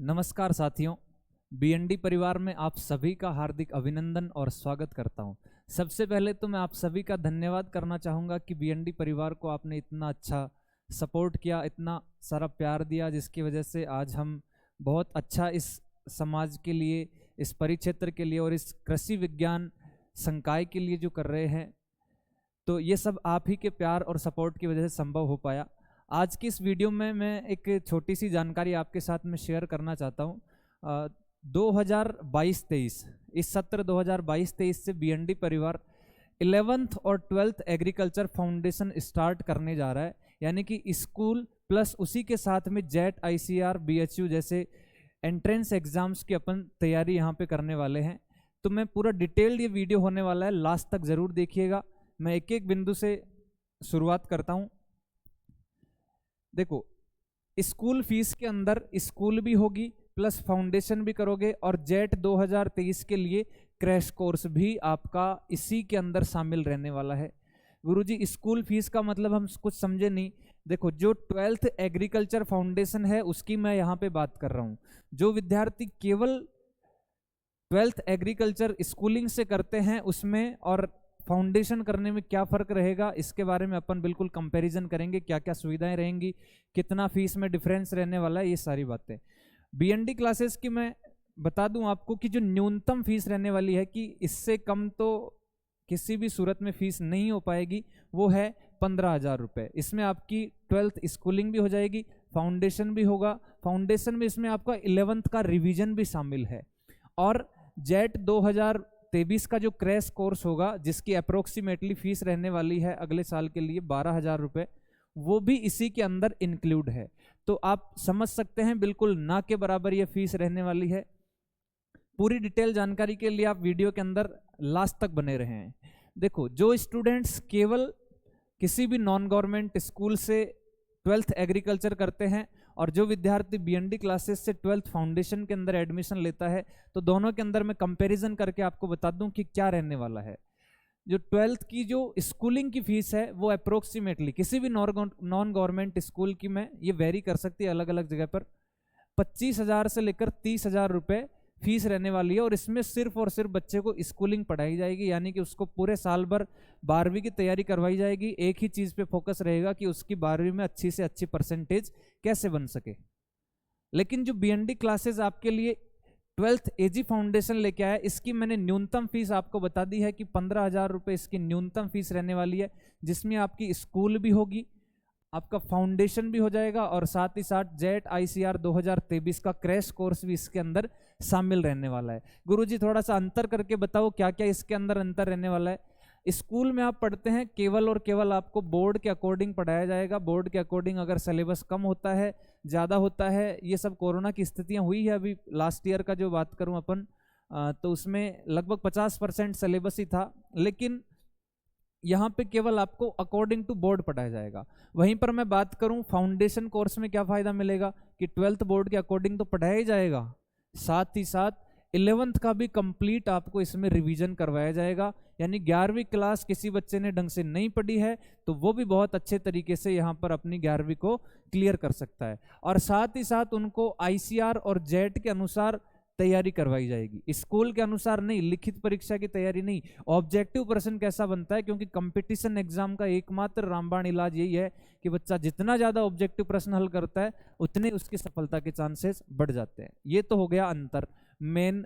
नमस्कार साथियों, बीएनडी परिवार में आप सभी का हार्दिक अभिनंदन और स्वागत करता हूं। सबसे पहले तो मैं आप सभी का धन्यवाद करना चाहूँगा कि बीएनडी परिवार को आपने इतना अच्छा सपोर्ट किया, इतना सारा प्यार दिया, जिसकी वजह से आज हम बहुत अच्छा इस समाज के लिए, इस परिक्षेत्र के लिए और इस कृषि विज्ञान संकाय के लिए जो कर रहे हैं, तो ये सब आप ही के प्यार और सपोर्ट की वजह से संभव हो पाया। आज की इस वीडियो में मैं एक छोटी सी जानकारी आपके साथ में शेयर करना चाहता हूँ। 2022-23 इस सत्र 2022-23 से बीएनडी परिवार 11th और 12th एग्रीकल्चर फाउंडेशन स्टार्ट करने जा रहा है, यानी कि स्कूल प्लस उसी के साथ में जेट, आईसीआर, बीएचयू जैसे एंट्रेंस एग्जाम्स की अपन तैयारी यहाँ पे करने वाले हैं। तो मैं पूरा डिटेल्ड ये वीडियो होने वाला है, लास्ट तक ज़रूर देखिएगा। मैं एक एक बिंदु से शुरुआत करता हूँ। देखो, स्कूल फीस के अंदर स्कूल भी होगी प्लस फाउंडेशन भी करोगे, और जेट 2023 के लिए क्रैश कोर्स भी आपका इसी के अंदर शामिल रहने वाला है। गुरुजी, स्कूल फीस का मतलब हम कुछ समझे नहीं। देखो, जो 12th एग्रीकल्चर फाउंडेशन है उसकी मैं यहाँ पे बात कर रहा हूँ। जो विद्यार्थी केवल 12th एग्रीकल्चर स्कूलिंग से करते हैं उसमें और फाउंडेशन करने में क्या फ़र्क रहेगा, इसके बारे में अपन बिल्कुल कंपैरिजन करेंगे। क्या क्या सुविधाएं रहेंगी, कितना फीस में डिफरेंस रहने वाला है, ये सारी बातें। बीएनडी क्लासेस की मैं बता दूं आपको कि जो न्यूनतम फीस रहने वाली है, कि इससे कम तो किसी भी सूरत में फीस नहीं हो पाएगी, वो है 15,000 रुपये। इसमें आपकी 12th स्कूलिंग भी हो जाएगी, फाउंडेशन भी होगा। फाउंडेशन में इसमें आपका 11th का रिवीजन भी शामिल है। और जेट 2023 का जो क्रैश कोर्स होगा, जिसकी अप्रोक्सीमेटली फीस रहने वाली है अगले साल के लिए 12,000 रुपये, वो भी इसी के अंदर इंक्लूड है। तो आप समझ सकते हैं बिल्कुल ना के बराबर ये फीस रहने वाली है। पूरी डिटेल जानकारी के लिए आप वीडियो के अंदर लास्ट तक बने रहे हैं। देखो, जो स्टूडेंट्स केवल किसी भी नॉन गवर्नमेंट स्कूल से 12th एग्रीकल्चर करते हैं और जो विद्यार्थी बीएनडी क्लासेस से 12th फाउंडेशन के अंदर एडमिशन लेता है, तो दोनों के अंदर मैं कंपैरिजन करके आपको बता दूं कि क्या रहने वाला है। जो 12th की जो स्कूलिंग की फीस है वो अप्रोक्सीमेटली किसी भी नॉन गवर्नमेंट स्कूल की में ये वेरी कर सकती है अलग अलग जगह पर, 25,000 से लेकर 30,000 रुपये फीस रहने वाली है। और इसमें सिर्फ और सिर्फ बच्चे को स्कूलिंग पढ़ाई जाएगी, यानी कि उसको पूरे साल भर 12वीं की तैयारी करवाई जाएगी। एक ही चीज़ पे फोकस रहेगा कि उसकी 12वीं में अच्छी से अच्छी परसेंटेज कैसे बन सके। लेकिन जो बीएनडी क्लासेस आपके लिए 12th एजी फाउंडेशन लेके आया, इसकी मैंने न्यूनतम फीस आपको बता दी है कि 15,000 रुपये इसकी न्यूनतम फीस रहने वाली है, जिसमें आपकी स्कूल भी होगी, आपका फाउंडेशन भी हो जाएगा और साथ ही साथ जेट आईसीआर 2023 का क्रैश कोर्स भी इसके अंदर शामिल रहने वाला है। गुरुजी, थोड़ा सा अंतर करके बताओ क्या क्या इसके अंदर अंतर रहने वाला है। स्कूल में आप पढ़ते हैं केवल और केवल आपको बोर्ड के अकॉर्डिंग पढ़ाया जाएगा। बोर्ड के अकॉर्डिंग अगर सिलेबस कम होता है, ज़्यादा होता है, ये सब कोरोना की स्थितियाँ हुई है। अभी लास्ट ईयर का जो बात करूँ अपन, तो उसमें लगभग 50% सिलेबस ही था, लेकिन यहाँ पे केवल आपको अकॉर्डिंग टू बोर्ड पढ़ाया जाएगा। वहीं पर मैं बात करूँ फाउंडेशन कोर्स में क्या फ़ायदा मिलेगा कि 12th बोर्ड के अकॉर्डिंग तो पढ़ाया ही जाएगा, साथ ही साथ 11th का भी कंप्लीट आपको इसमें रिवीजन करवाया जाएगा। यानी 11वीं क्लास किसी बच्चे ने ढंग से नहीं पढ़ी है तो वो भी बहुत अच्छे तरीके से यहाँ पर अपनी 11वीं को क्लियर कर सकता है। और साथ ही साथ उनको आईसीआर और जेट के अनुसार तैयारी करवाई जाएगी, स्कूल के अनुसार नहीं, लिखित परीक्षा की तैयारी नहीं। ऑब्जेक्टिव प्रश्न कैसा बनता है, क्योंकि कंपटीशन एग्जाम का एकमात्र रामबाण इलाज यही है कि बच्चा जितना ज़्यादा ऑब्जेक्टिव प्रश्न हल करता है उतने उसकी सफलता के चांसेस बढ़ जाते हैं। ये तो हो गया अंतर मेन।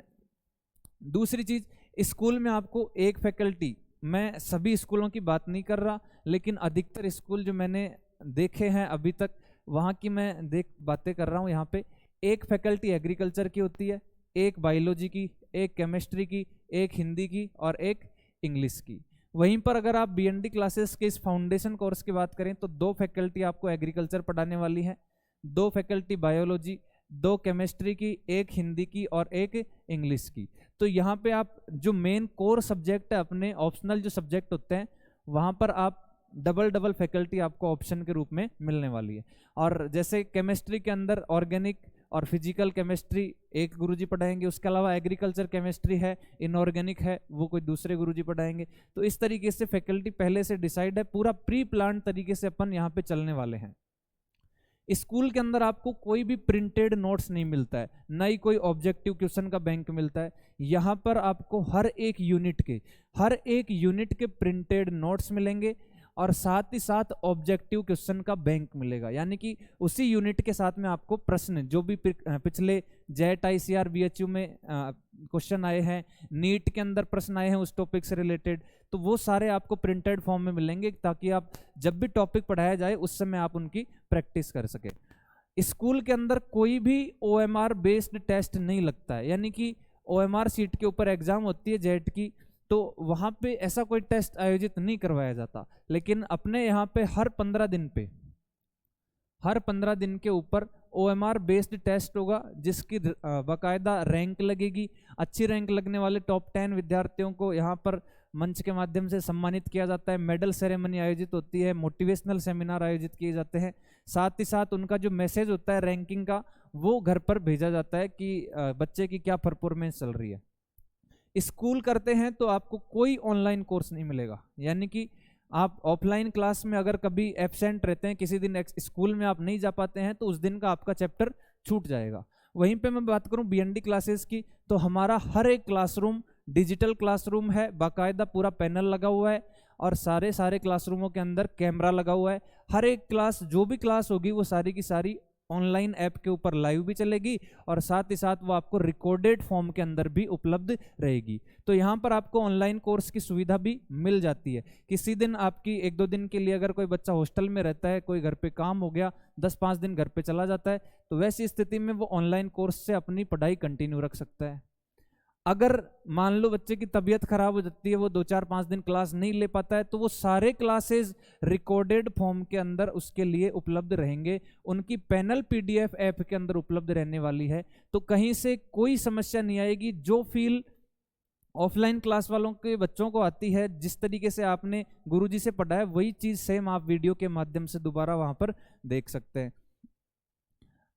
दूसरी चीज़, स्कूल में आपको एक फैकल्टी, मैं सभी स्कूलों की बात नहीं कर रहा, लेकिन अधिकतर स्कूल जो मैंने देखे हैं अभी तक वहाँ की मैं बातें कर रहा हूँ। यहाँ पे एक फैकल्टी एग्रीकल्चर की होती है, एक बायोलॉजी की, एक केमिस्ट्री की, एक हिंदी की और एक इंग्लिश की। वहीं पर अगर आप बीएनडी क्लासेस के इस फाउंडेशन कोर्स की बात करें तो 2 फैकल्टी आपको एग्रीकल्चर पढ़ाने वाली है, 2 फैकल्टी बायोलॉजी, 2 केमिस्ट्री की, एक हिंदी की और एक इंग्लिश की। तो यहाँ पे आप जो मेन कोर सब्जेक्ट है, अपने ऑप्शनल जो सब्जेक्ट होते हैं, वहाँ पर आप डबल फैकल्टी आपको ऑप्शन के रूप में मिलने वाली है। और जैसे केमिस्ट्री के अंदर ऑर्गेनिक और फिजिकल केमिस्ट्री एक गुरुजी पढ़ाएंगे, उसके अलावा एग्रीकल्चर केमिस्ट्री है, इनऑर्गेनिक है, वो कोई दूसरे गुरुजी पढ़ाएंगे। तो इस तरीके से फैकल्टी पहले से डिसाइड है, पूरा प्री प्लान तरीके से अपन यहाँ पे चलने वाले हैं। स्कूल के अंदर आपको कोई भी प्रिंटेड नोट्स नहीं मिलता है, ना ही कोई ऑब्जेक्टिव क्वेश्चन का बैंक मिलता है। यहाँ पर आपको हर एक यूनिट के प्रिंटेड नोट्स मिलेंगे और साथ ही साथ ऑब्जेक्टिव क्वेश्चन का बैंक मिलेगा। यानी कि उसी यूनिट के साथ में आपको प्रश्न जो भी पिछले जेट ICR BHU में क्वेश्चन आए हैं, नीट के अंदर प्रश्न आए हैं उस टॉपिक से रिलेटेड, तो वो सारे आपको प्रिंटेड फॉर्म में मिलेंगे, ताकि आप जब भी टॉपिक पढ़ाया जाए उस समय आप उनकी प्रैक्टिस कर सके। स्कूल के अंदर कोई भी OMR बेस्ड टेस्ट नहीं लगता है, यानी कि OMR सीट के ऊपर एग्जाम होती है जेट की, तो वहां पे ऐसा कोई टेस्ट आयोजित नहीं करवाया जाता। लेकिन अपने यहाँ पे हर 15 दिन के ऊपर OMR बेस्ड टेस्ट होगा, जिसकी बाकायदा रैंक लगेगी। अच्छी रैंक लगने वाले टॉप 10 विद्यार्थियों को यहाँ पर मंच के माध्यम से सम्मानित किया जाता है, मेडल सेरेमनी आयोजित होती है, मोटिवेशनल सेमिनार आयोजित किए जाते हैं। साथ ही साथ उनका जो मैसेज होता है रैंकिंग का, वो घर पर भेजा जाता है कि बच्चे की क्या परफॉर्मेंस चल रही है। स्कूल करते हैं तो आपको कोई ऑनलाइन कोर्स नहीं मिलेगा, यानी कि आप ऑफलाइन क्लास में अगर कभी एब्सेंट रहते हैं, किसी दिन स्कूल में आप नहीं जा पाते हैं, तो उस दिन का आपका चैप्टर छूट जाएगा। वहीं पे मैं बात करूं BND क्लासेस की, तो हमारा हर एक क्लासरूम डिजिटल क्लासरूम है, बाकायदा पूरा पैनल लगा हुआ है और सारे क्लासरूमों के अंदर कैमरा लगा हुआ है। हर एक क्लास, जो भी क्लास होगी वो सारी की सारी ऑनलाइन ऐप के ऊपर लाइव भी चलेगी और साथ ही साथ वो आपको रिकॉर्डेड फॉर्म के अंदर भी उपलब्ध रहेगी। तो यहाँ पर आपको ऑनलाइन कोर्स की सुविधा भी मिल जाती है। किसी दिन आपकी 1-2 दिन के लिए अगर कोई बच्चा हॉस्टल में रहता है, कोई घर पे काम हो गया, 10-5 दिन घर पे चला जाता है, तो वैसी स्थिति में वो ऑनलाइन कोर्स से अपनी पढ़ाई कंटिन्यू रख सकता है। अगर मान लो बच्चे की तबीयत खराब हो जाती है, वो 2-4-5 दिन क्लास नहीं ले पाता है, तो वो सारे क्लासेस रिकॉर्डेड फॉर्म के अंदर उसके लिए उपलब्ध रहेंगे, उनकी पैनल PDF ऐप के अंदर उपलब्ध रहने वाली है। तो कहीं से कोई समस्या नहीं आएगी। जो फील ऑफलाइन क्लास वालों के बच्चों को आती है, जिस तरीके से आपने गुरुजी से पढ़ा है, वही चीज सेम आप वीडियो के माध्यम से दोबारा वहां पर देख सकते हैं।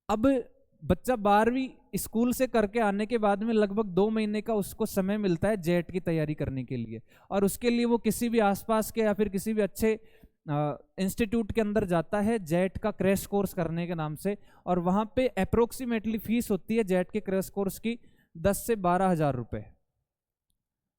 अब बच्चा 12वीं स्कूल से करके आने के बाद में लगभग 2 महीने का उसको समय मिलता है जेट की तैयारी करने के लिए, और उसके लिए वो किसी भी आसपास के या फिर किसी भी अच्छे इंस्टीट्यूट के अंदर जाता है जेट का क्रैश कोर्स करने के नाम से। और वहां पे अप्रोक्सीमेटली फीस होती है जेट के क्रैश कोर्स की 10 से 12 हजार रुपए,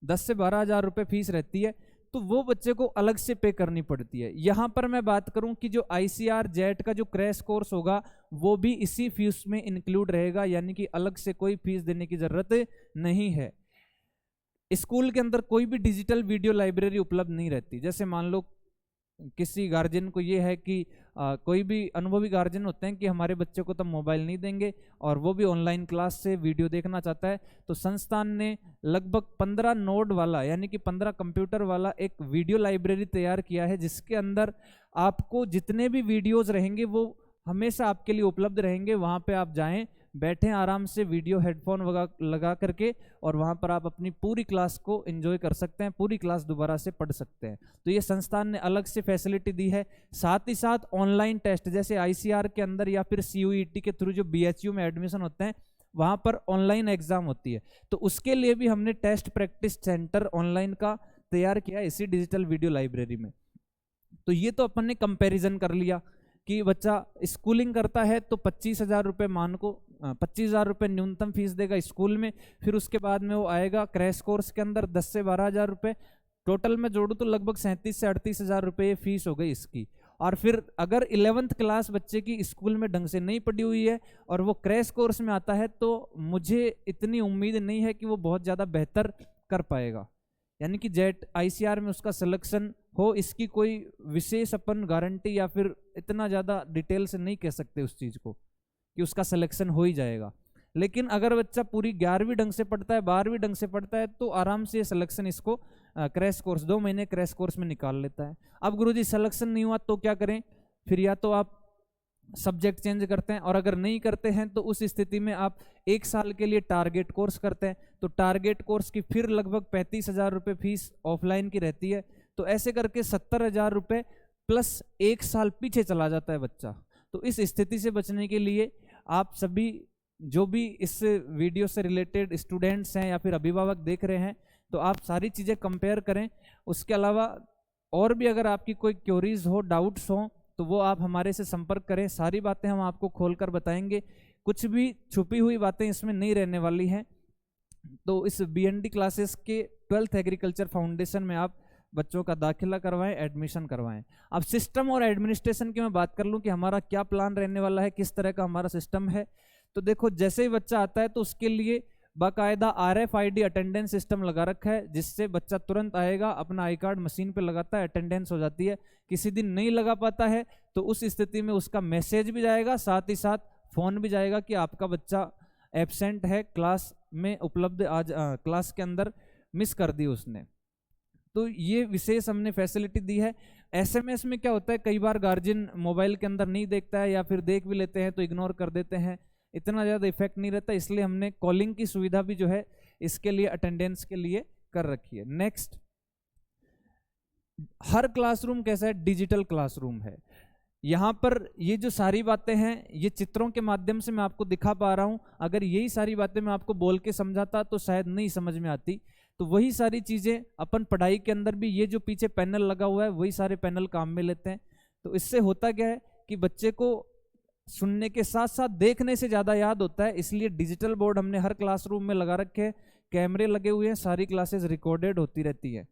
10 से 12 हजार रुपए फीस रहती है। तो वो बच्चे को अलग से पे करनी पड़ती है। यहां पर मैं बात करूं कि जो ICR जेट का जो क्रैश कोर्स होगा वो भी इसी फीस में इंक्लूड रहेगा, यानी कि अलग से कोई फीस देने की जरूरत नहीं है। स्कूल के अंदर कोई भी डिजिटल वीडियो लाइब्रेरी उपलब्ध नहीं रहती। जैसे मान लो किसी गार्जियन को ये है कि कोई भी अनुभवी गार्जियन होते हैं कि हमारे बच्चे को तो मोबाइल नहीं देंगे और वो भी ऑनलाइन क्लास से वीडियो देखना चाहता है, तो संस्थान ने लगभग 15 नोड वाला यानी कि 15 कंप्यूटर वाला एक वीडियो लाइब्रेरी तैयार किया है, जिसके अंदर आपको जितने भी वीडियोज रहेंगे वो हमेशा आपके लिए उपलब्ध रहेंगे। वहाँ पे आप जाएं, बैठें आराम से वीडियो हेडफोन लगा करके, और वहाँ पर आप अपनी पूरी क्लास को एंजॉय कर सकते हैं, पूरी क्लास दोबारा से पढ़ सकते हैं। तो ये संस्थान ने अलग से फैसिलिटी दी है। साथ ही साथ ऑनलाइन टेस्ट जैसे ICR के अंदर या फिर CUET के थ्रू जो BHU में एडमिशन होते हैं वहाँ पर ऑनलाइन एग्जाम होती है, तो उसके लिए भी हमने टेस्ट प्रैक्टिस सेंटर ऑनलाइन का तैयार किया इसी डिजिटल वीडियो लाइब्रेरी में। तो ये तो अपन ने कंपेरिजन कर लिया कि बच्चा स्कूलिंग करता है तो 25,000 रुपये मान को 25,000 रुपये न्यूनतम फीस देगा स्कूल में, फिर उसके बाद में वो आएगा क्रैश कोर्स के अंदर 10 से 12,000 रुपये, टोटल में जोड़ू तो लगभग 37 से 38,000 रुपये फीस हो गई इसकी। और फिर अगर 11th क्लास बच्चे की स्कूल में ढंग से नहीं पढ़ी हुई है और वो क्रैश कोर्स में आता है, तो मुझे इतनी उम्मीद नहीं है कि वो बहुत ज़्यादा बेहतर कर पाएगा, यानी कि जेट ICR में उसका सिलेक्शन हो, इसकी कोई विशेष अपन गारंटी या फिर इतना ज़्यादा डिटेल से नहीं कह सकते उस चीज़ को कि उसका सिलेक्शन हो ही जाएगा। लेकिन अगर बच्चा पूरी 11वीं ढंग से पढ़ता है, 12वीं ढंग से पढ़ता है, तो आराम से सिलेक्शन इसको क्रैश कोर्स 2 महीने क्रैश कोर्स में निकाल लेता है। अब गुरुजी सिलेक्शन नहीं हुआ तो क्या करें? फिर या तो आप सब्जेक्ट चेंज करते हैं, और अगर नहीं करते हैं तो उस स्थिति में आप 1 साल के लिए टारगेट कोर्स करते हैं। तो टारगेट कोर्स की फिर लगभग 35,000 रुपये फीस ऑफलाइन की रहती है। तो ऐसे करके 70,000 रुपये प्लस 1 साल पीछे चला जाता है बच्चा। तो इस स्थिति से बचने के लिए आप सभी जो भी इस वीडियो से रिलेटेड स्टूडेंट्स हैं या फिर अभिभावक देख रहे हैं, तो आप सारी चीज़ें कंपेयर करें। उसके अलावा और भी अगर आपकी कोई क्वेरीज हो, डाउट्स हो, तो वो आप हमारे से संपर्क करें, सारी बातें हम आपको खोलकर बताएंगे, कुछ भी छुपी हुई बातें इसमें नहीं रहने वाली हैं। तो इस BND क्लासेस के 12th एग्रीकल्चर फाउंडेशन में आप बच्चों का दाखिला करवाएं, एडमिशन करवाएं। अब सिस्टम और एडमिनिस्ट्रेशन की मैं बात कर लूं कि हमारा क्या प्लान रहने वाला है, किस तरह का हमारा सिस्टम है। तो देखो, जैसे ही बच्चा आता है तो उसके लिए बाकायदा RFID अटेंडेंस सिस्टम लगा रखा है, जिससे बच्चा तुरंत आएगा, अपना आई कार्ड मशीन पे लगाता है, अटेंडेंस हो जाती है। किसी दिन नहीं लगा पाता है तो उस स्थिति में उसका मैसेज भी जाएगा, साथ ही साथ फोन भी जाएगा कि आपका बच्चा एब्सेंट है, क्लास में उपलब्ध आज क्लास के अंदर मिस कर दी उसने। तो ये विशेष हमने फैसिलिटी दी है। SMS में क्या होता है, कई बार गार्जियन मोबाइल के अंदर नहीं देखता है, या फिर देख भी लेते हैं तो इग्नोर कर देते हैं, इतना ज़्यादा इफेक्ट नहीं रहता, इसलिए हमने कॉलिंग की सुविधा भी जो है इसके लिए, अटेंडेंस के लिए कर रखी है। नेक्स्ट, हर क्लासरूम कैसा है, डिजिटल क्लासरूम है। यहाँ पर ये जो सारी बातें हैं ये चित्रों के माध्यम से मैं आपको दिखा पा रहा हूँ। अगर यही सारी बातें मैं आपको बोल के समझाता तो शायद नहीं समझ में आती। तो वही सारी चीज़ें अपन पढ़ाई के अंदर भी, ये जो पीछे पैनल लगा हुआ है वही सारे पैनल काम में लेते हैं। तो इससे होता क्या है कि बच्चे को सुनने के साथ साथ देखने से ज़्यादा याद होता है, इसलिए डिजिटल बोर्ड हमने हर क्लासरूम में लगा रखे हैं, कैमरे लगे हुए हैं, सारी क्लासेस रिकॉर्डेड होती रहती है।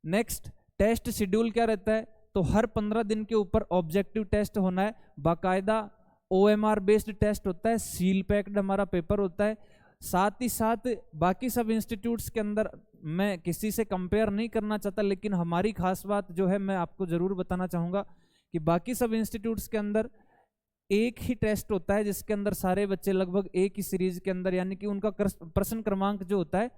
नेक्स्ट, टेस्ट शेड्यूल क्या रहता है, तो हर 15 दिन के ऊपर ऑब्जेक्टिव टेस्ट होना है, बाकायदा OMR बेस्ड टेस्ट होता है, सील पैक्ड हमारा पेपर होता है। साथ ही साथ बाकी सब इंस्टीट्यूट्स के अंदर मैं किसी से कंपेयर नहीं करना चाहता, लेकिन हमारी खास बात जो है मैं आपको जरूर बताना चाहूँगा कि बाकी सब इंस्टीट्यूट्स के अंदर एक ही टेस्ट होता है, जिसके अंदर सारे बच्चे लगभग एक ही सीरीज के अंदर, यानी कि उनका प्रश्न क्रमांक जो होता है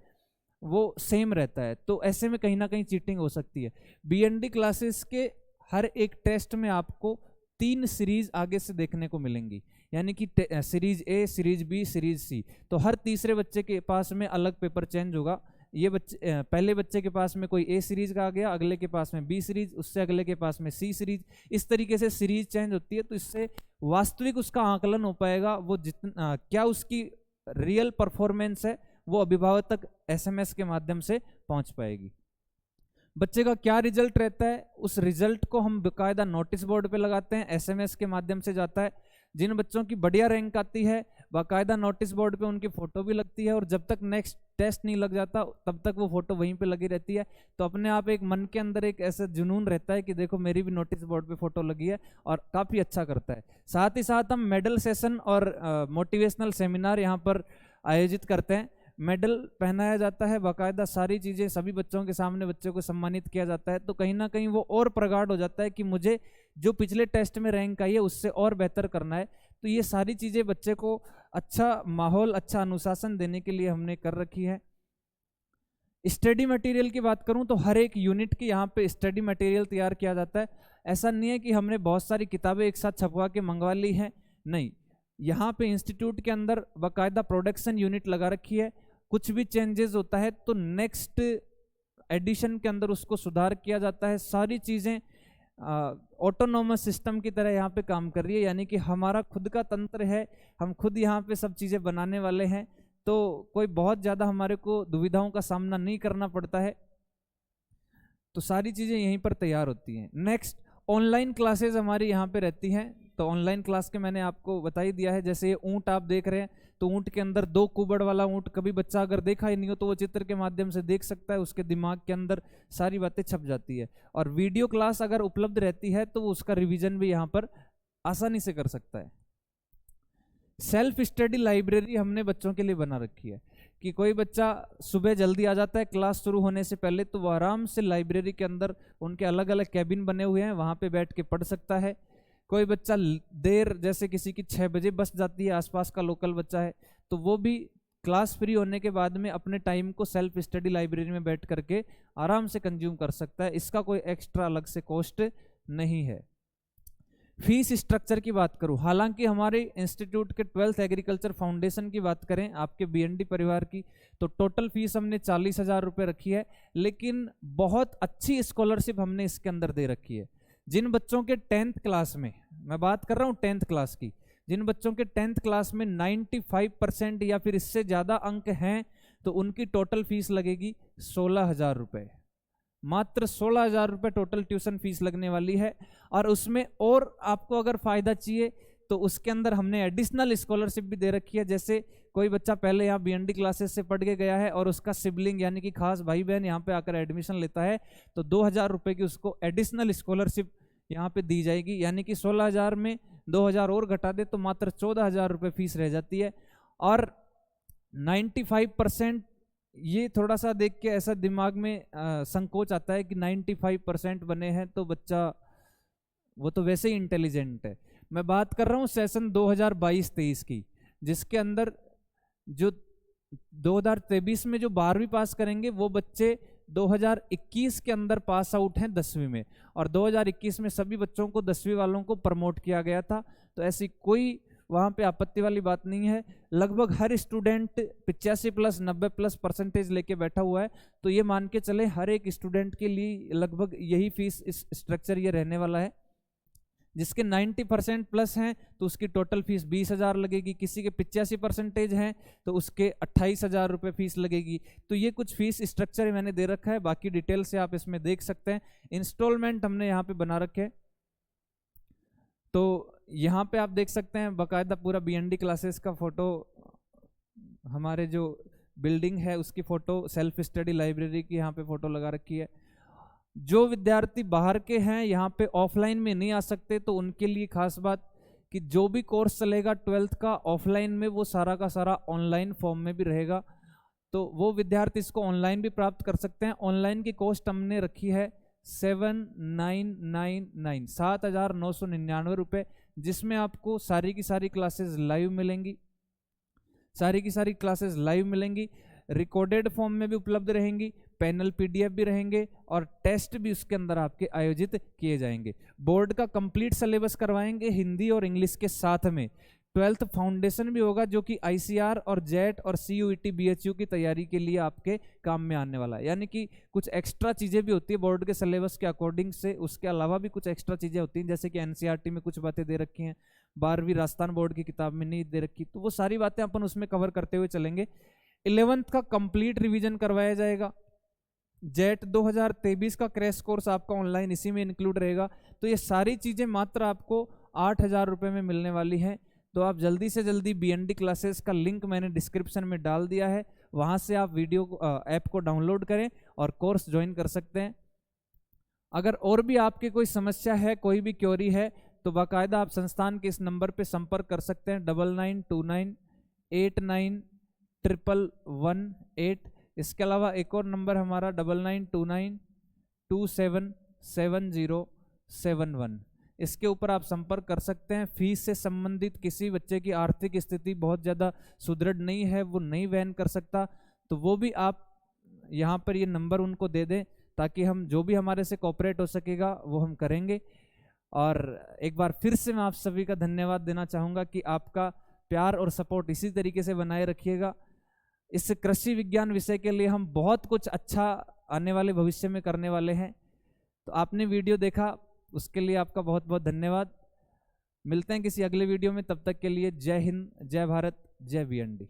वो सेम रहता है। तो ऐसे में कहीं ना कहीं चीटिंग हो सकती है। BND क्लासेस के हर एक टेस्ट में आपको 3 सीरीज आगे से देखने को मिलेंगी, यानी कि series A, series B, series C। तो हर तीसरे बच्चे के पास में अलग पेपर चेंज होगा। ये बच्चे, पहले बच्चे के पास में कोई A सीरीज का आ गया, अगले के पास में B सीरीज, उससे अगले के पास में C सीरीज, इस तरीके से सीरीज चेंज होती है। तो इससे वास्तविक उसका आकलन हो पाएगा, वो जितना क्या उसकी रियल परफॉर्मेंस है वो अभिभावक तक SMS के माध्यम से पहुंच पाएगी। बच्चे का क्या रिजल्ट रहता है, उस रिजल्ट को हम बाकायदा नोटिस बोर्ड पे लगाते हैं, SMS के माध्यम से जाता है। जिन बच्चों की बढ़िया रैंक आती है बाकायदा नोटिस बोर्ड पे उनकी फोटो भी लगती है, और जब तक नेक्स्ट टेस्ट नहीं लग जाता तब तक वो फोटो वहीं पे लगी रहती है। तो अपने आप एक मन के अंदर एक ऐसा जुनून रहता है कि देखो मेरी भी नोटिस बोर्ड पे फोटो लगी है, और काफ़ी अच्छा करता है। साथ ही साथ हम मेडल सेशन और मोटिवेशनल सेमिनार यहाँ पर आयोजित करते हैं। मेडल पहनाया जाता है, बाकायदा सारी चीज़ें सभी बच्चों के सामने बच्चों को सम्मानित किया जाता है। तो कहीं ना कहीं वो और प्रगाढ़ हो जाता है कि मुझे जो पिछले टेस्ट में रैंक आई है उससे और बेहतर करना है। तो ये सारी चीज़ें बच्चे को अच्छा माहौल, अच्छा अनुशासन देने के लिए हमने कर रखी है। स्टडी मटेरियल की बात करूं तो हर एक यूनिट की यहाँ पे स्टडी मटेरियल तैयार किया जाता है। ऐसा नहीं है कि हमने बहुत सारी किताबें एक साथ छपवा के मंगवा ली हैं, नहीं, यहाँ पे इंस्टीट्यूट के अंदर बाकायदा प्रोडक्शन यूनिट लगा रखी है। कुछ भी चेंजेस होता है तो नेक्स्ट एडिशन के अंदर उसको सुधार किया जाता है। सारी चीज़ें ऑटोनोमस सिस्टम की तरह यहाँ पे काम कर रही है, यानी कि हमारा खुद का तंत्र है, हम खुद यहाँ पे सब चीज़ें बनाने वाले हैं। तो कोई बहुत ज़्यादा हमारे को दुविधाओं का सामना नहीं करना पड़ता है। तो सारी चीज़ें यहीं पर तैयार होती हैं। नेक्स्ट, ऑनलाइन क्लासेज हमारी यहाँ पे रहती हैं। तो ऑनलाइन क्लास के मैंने आपको बता ही दिया है। जैसे ये ऊँट आप देख रहे हैं, तो ऊँट के अंदर 2 कुबड़ वाला ऊँट, कभी बच्चा अगर देखा ही नहीं हो तो वो चित्र के माध्यम से देख सकता है, उसके दिमाग के अंदर सारी बातें छप जाती है। और वीडियो क्लास अगर उपलब्ध रहती है तो उसका रिवीजन भी यहाँ पर आसानी से कर सकता है। सेल्फ स्टडी लाइब्रेरी हमने बच्चों के लिए बना रखी है कि कोई बच्चा सुबह जल्दी आ जाता है क्लास शुरू होने से पहले, तो वो आराम से लाइब्रेरी के अंदर, उनके अलग अलग कैबिन बने हुए हैं, वहाँ पे बैठ के पढ़ सकता है। कोई बच्चा देर, जैसे किसी की 6 बजे बस जाती है, आसपास का लोकल बच्चा है, तो वो भी क्लास फ्री होने के बाद में अपने टाइम को सेल्फ स्टडी लाइब्रेरी में बैठ करके आराम से कंज्यूम कर सकता है। इसका कोई एक्स्ट्रा अलग से कॉस्ट नहीं है। फीस स्ट्रक्चर की बात करूं, हालांकि हमारे इंस्टीट्यूट के 12th एग्रीकल्चर फाउंडेशन की बात करें, आपके BND परिवार की, तो टोटल फीस हमने 40,000 रुपये रखी है। लेकिन बहुत अच्छी स्कॉलरशिप हमने इसके अंदर दे रखी है। जिन बच्चों के 10th क्लास में, मैं बात कर रहा हूँ 10th क्लास की, जिन बच्चों के 10th क्लास में 95% या फिर इससे ज़्यादा अंक हैं, तो उनकी टोटल फीस लगेगी 16,000 रुपये। मात्र 16,000 रुपये टोटल ट्यूशन फीस लगने वाली है। और उसमें और आपको अगर फायदा चाहिए तो उसके अंदर हमने एडिशनल स्कॉलरशिप भी दे रखी है। जैसे कोई बच्चा पहले यहाँ बीएनडी क्लासेस से पढ़ के गया है और उसका सिबलिंग यानी कि खास भाई बहन यहाँ पे आकर एडमिशन लेता है तो 2,000 रुपये की उसको एडिशनल स्कॉलरशिप यहाँ पे दी जाएगी, यानी कि 16,000 में 2,000 और घटा दे तो मात्र 14,000 रुपये फीस रह जाती है। और 95%, ये थोड़ा सा देख के ऐसा दिमाग में संकोच आता है कि 95% बने हैं तो बच्चा वो तो वैसे ही इंटेलिजेंट है। मैं बात कर रहा हूँ सेशन 2022-23 की, जिसके अंदर जो 2023 में जो 12वीं पास करेंगे वो बच्चे 2021 के अंदर पास आउट हैं 10वीं में, और 2021 में सभी बच्चों को 10वीं वालों को प्रमोट किया गया था। तो ऐसी कोई वहाँ पे आपत्ति वाली बात नहीं है। लगभग हर स्टूडेंट 85+ 90+ परसेंटेज लेके बैठा हुआ है, तो ये मान के चले हर एक स्टूडेंट के लिए लगभग यही फीस इस स्ट्रक्चर ये रहने वाला है। जिसके 90% प्लस हैं तो उसकी टोटल फीस 20,000 लगेगी, किसी के 85% हैं तो उसके 28,000 रुपये फीस लगेगी। तो ये कुछ फीस स्ट्रक्चर मैंने दे रखा है, बाकी डिटेल से आप इसमें देख सकते हैं। इंस्टॉलमेंट हमने यहाँ पे बना रखे, तो यहाँ पे आप देख सकते हैं बाकायदा पूरा बीएनडी क्लासेस का फोटो, हमारे जो बिल्डिंग है उसकी फोटो, सेल्फ स्टडी लाइब्रेरी की यहाँ पे फोटो लगा रखी है। जो विद्यार्थी बाहर के हैं यहाँ पे ऑफलाइन में नहीं आ सकते तो उनके लिए खास बात कि जो भी कोर्स चलेगा 12th का ऑफलाइन में, वो सारा का सारा ऑनलाइन फॉर्म में भी रहेगा, तो वो विद्यार्थी इसको ऑनलाइन भी प्राप्त कर सकते हैं। ऑनलाइन की कॉस्ट हमने रखी है 7,999 रुपये, जिसमें आपको सारी की सारी क्लासेस लाइव मिलेंगी, रिकॉर्डेड फॉर्म में भी उपलब्ध रहेंगी, पैनल पीडीएफ भी रहेंगे और टेस्ट भी उसके अंदर आपके आयोजित किए जाएंगे। बोर्ड का कंप्लीट सिलेबस करवाएंगे हिंदी और इंग्लिश के साथ में। 12th फाउंडेशन भी होगा जो कि आईसीआर और जेट और सीयूईटी बीएचयू की तैयारी के लिए आपके काम में आने वाला है। यानी कि कुछ एक्स्ट्रा चीज़ें भी होती है बोर्ड के सिलेबस के अकॉर्डिंग से, उसके अलावा भी कुछ एक्स्ट्रा चीज़ें होती हैं, जैसे कि एनसीईआरटी में कुछ बातें दे रखी हैं, 12वीं राजस्थान बोर्ड की किताब में नहीं दे रखी, तो वो सारी बातें अपन उसमें कवर करते हुए चलेंगे। 11th का कंप्लीट रिवीजन करवाया जाएगा। जेट 2023 का क्रैश कोर्स आपका ऑनलाइन इसी में इंक्लूड रहेगा। तो ये सारी चीज़ें मात्र आपको 8,000 रुपये में मिलने वाली हैं। तो आप जल्दी से जल्दी बीएनडी क्लासेस का लिंक मैंने डिस्क्रिप्शन में डाल दिया है, वहाँ से आप ऐप को डाउनलोड करें और कोर्स ज्वाइन कर सकते हैं। अगर और भी आपकी कोई समस्या है, कोई भी क्वेरी है, तो बाकायदा आप संस्थान के इस नंबर पे संपर्क कर सकते हैं 9929891118। इसके अलावा एक और नंबर हमारा 9929277071, इसके ऊपर आप संपर्क कर सकते हैं। फीस से संबंधित किसी बच्चे की आर्थिक स्थिति बहुत ज़्यादा सुदृढ़ नहीं है, वो नहीं वहन कर सकता, तो वो भी आप यहाँ पर ये नंबर उनको दे दें, ताकि हम जो भी हमारे से कोऑपरेट हो सकेगा वो हम करेंगे। और एक बार फिर से मैं आप सभी का धन्यवाद देना चाहूँगा कि आपका प्यार और सपोर्ट इसी तरीके से बनाए रखिएगा। इस कृषि विज्ञान विषय के लिए हम बहुत कुछ अच्छा आने वाले भविष्य में करने वाले हैं। तो आपने वीडियो देखा उसके लिए आपका बहुत बहुत धन्यवाद। मिलते हैं किसी अगले वीडियो में, तब तक के लिए जय हिंद, जय भारत, जय बीएनडी।